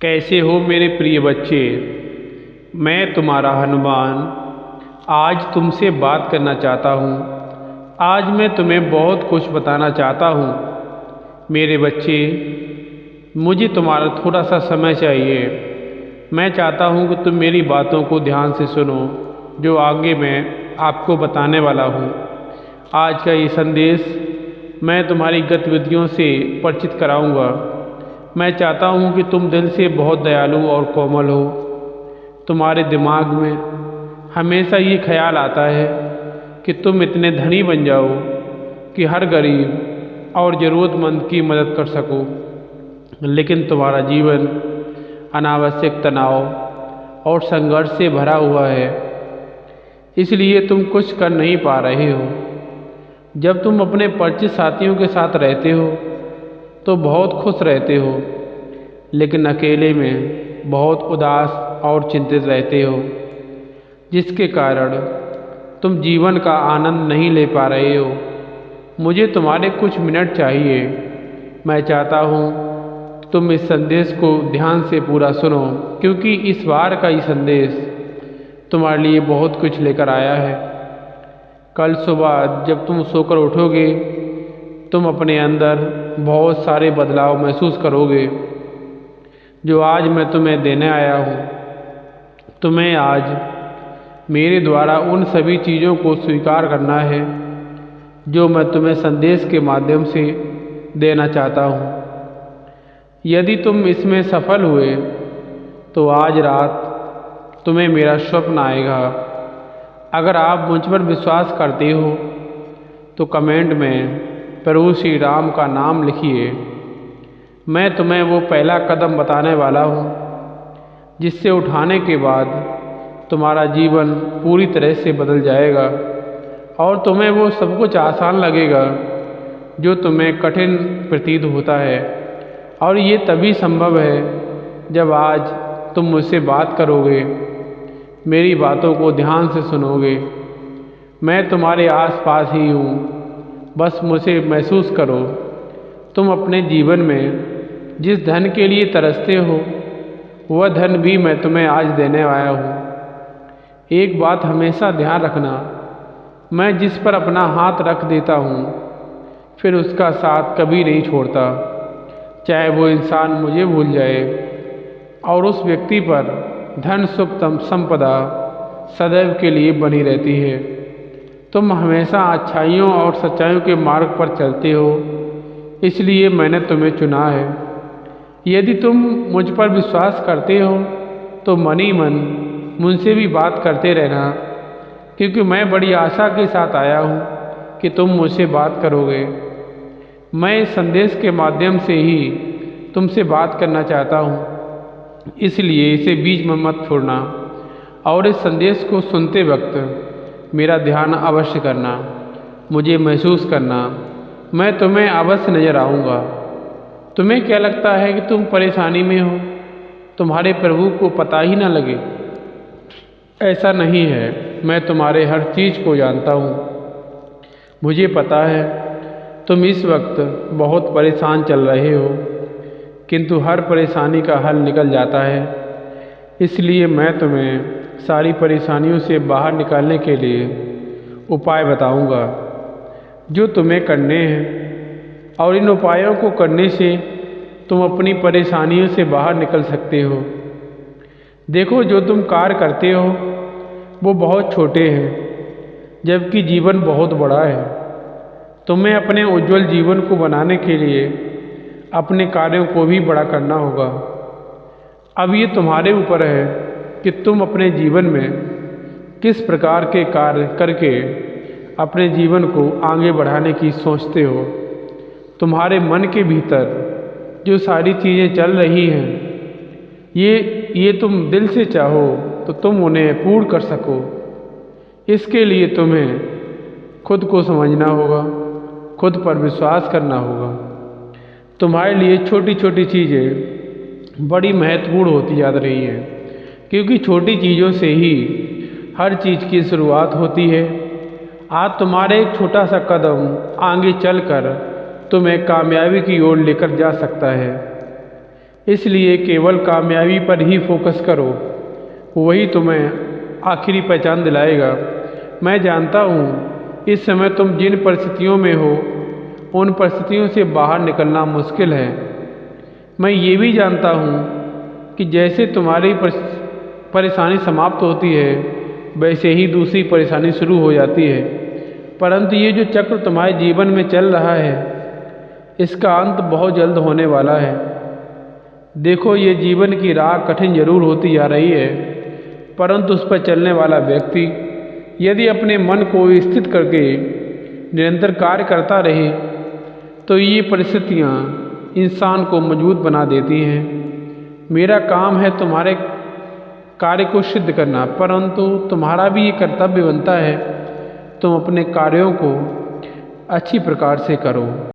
कैसे हो मेरे प्रिय बच्चे। मैं तुम्हारा हनुमान आज तुमसे बात करना चाहता हूँ। आज मैं तुम्हें बहुत कुछ बताना चाहता हूँ। मेरे बच्चे, मुझे तुम्हारा थोड़ा सा समय चाहिए। मैं चाहता हूँ कि तुम मेरी बातों को ध्यान से सुनो जो आगे मैं आपको बताने वाला हूँ। आज का ये संदेश मैं तुम्हारी गतिविधियों से परिचित कराऊंगा। मैं चाहता हूँ कि तुम दिल से बहुत दयालु और कोमल हो। तुम्हारे दिमाग में हमेशा ये ख्याल आता है कि तुम इतने धनी बन जाओ कि हर गरीब और ज़रूरतमंद की मदद कर सको, लेकिन तुम्हारा जीवन अनावश्यक तनाव और संघर्ष से भरा हुआ है, इसलिए तुम कुछ कर नहीं पा रहे हो। जब तुम अपने परिचित साथियों के साथ रहते हो तो बहुत खुश रहते हो, लेकिन अकेले में बहुत उदास और चिंतित रहते हो, जिसके कारण तुम जीवन का आनंद नहीं ले पा रहे हो। मुझे तुम्हारे कुछ मिनट चाहिए। मैं चाहता हूँ तुम इस संदेश को ध्यान से पूरा सुनो, क्योंकि इस बार का ये संदेश तुम्हारे लिए बहुत कुछ लेकर आया है। कल सुबह जब तुम सोकर उठोगे तुम अपने अंदर बहुत सारे बदलाव महसूस करोगे जो आज मैं तुम्हें देने आया हूँ। तुम्हें आज मेरे द्वारा उन सभी चीज़ों को स्वीकार करना है जो मैं तुम्हें संदेश के माध्यम से देना चाहता हूँ। यदि तुम इसमें सफल हुए तो आज रात तुम्हें मेरा स्वप्न आएगा। अगर आप मुझ पर विश्वास करते हो तो कमेंट में प्रभु श्री राम का नाम लिखिए। मैं तुम्हें वो पहला कदम बताने वाला हूँ जिससे उठाने के बाद तुम्हारा जीवन पूरी तरह से बदल जाएगा और तुम्हें वो सब कुछ आसान लगेगा जो तुम्हें कठिन प्रतीत होता है। और ये तभी संभव है जब आज तुम मुझसे बात करोगे, मेरी बातों को ध्यान से सुनोगे। मैं तुम्हारे आसपास ही हूँ, बस मुझे महसूस करो। तुम अपने जीवन में जिस धन के लिए तरसते हो वह धन भी मैं तुम्हें आज देने आया हूँ। एक बात हमेशा ध्यान रखना, मैं जिस पर अपना हाथ रख देता हूँ फिर उसका साथ कभी नहीं छोड़ता, चाहे वो इंसान मुझे भूल जाए। और उस व्यक्ति पर धन सुख संपदा सदैव के लिए बनी रहती है। तुम हमेशा अच्छाइयों और सच्चाइयों के मार्ग पर चलते हो, इसलिए मैंने तुम्हें चुना है। यदि तुम मुझ पर विश्वास करते हो तो मन ही मन मुझसे भी बात करते रहना, क्योंकि मैं बड़ी आशा के साथ आया हूँ कि तुम मुझसे बात करोगे। मैं इस संदेश के माध्यम से ही तुमसे बात करना चाहता हूँ, इसलिए इसे बीच में मत छोड़ना और इस संदेश को सुनते वक्त मेरा ध्यान अवश्य करना, मुझे महसूस करना। मैं तुम्हें अवश्य नज़र आऊँगा। तुम्हें क्या लगता है कि तुम परेशानी में हो, तुम्हारे प्रभु को पता ही ना लगे? ऐसा नहीं है, मैं तुम्हारे हर चीज़ को जानता हूँ। मुझे पता है तुम इस वक्त बहुत परेशान चल रहे हो, किंतु हर परेशानी का हल निकल जाता है। इसलिए मैं तुम्हें सारी परेशानियों से बाहर निकालने के लिए उपाय बताऊंगा जो तुम्हें करने हैं, और इन उपायों को करने से तुम अपनी परेशानियों से बाहर निकल सकते हो। देखो, जो तुम कार्य करते हो वो बहुत छोटे हैं, जबकि जीवन बहुत बड़ा है। तुम्हें अपने उज्जवल जीवन को बनाने के लिए अपने कार्यों को भी बड़ा करना होगा। अब ये तुम्हारे ऊपर है कि तुम अपने जीवन में किस प्रकार के कार्य करके अपने जीवन को आगे बढ़ाने की सोचते हो। तुम्हारे मन के भीतर जो सारी चीज़ें चल रही हैं ये तुम दिल से चाहो तो तुम उन्हें पूर्ण कर सको। इसके लिए तुम्हें खुद को समझना होगा, खुद पर विश्वास करना होगा। तुम्हारे लिए छोटी छोटी चीज़ें बड़ी महत्वपूर्ण होती जा रही हैं, क्योंकि छोटी चीज़ों से ही हर चीज़ की शुरुआत होती है। आज तुम्हारे एक छोटा सा कदम आगे चलकर तुम्हें कामयाबी की ओर लेकर जा सकता है। इसलिए केवल कामयाबी पर ही फोकस करो, वही तुम्हें आखिरी पहचान दिलाएगा। मैं जानता हूँ इस समय तुम जिन परिस्थितियों में हो उन परिस्थितियों से बाहर निकलना मुश्किल है। मैं ये भी जानता हूँ कि जैसे तुम्हारी परेशानी समाप्त होती है वैसे ही दूसरी परेशानी शुरू हो जाती है। परंतु ये जो चक्र तुम्हारे जीवन में चल रहा है इसका अंत बहुत जल्द होने वाला है। देखो, ये जीवन की राह कठिन जरूर होती जा रही है, परंतु उस पर चलने वाला व्यक्ति यदि अपने मन को स्थिर करके निरंतर कार्य करता रहे तो ये परिस्थितियाँ इंसान को मजबूत बना देती हैं। मेरा काम है तुम्हारे कार्य को सिद्ध करना, परंतु तुम्हारा भी ये कर्तव्य बनता है तुम अपने कार्यों को अच्छी प्रकार से करो।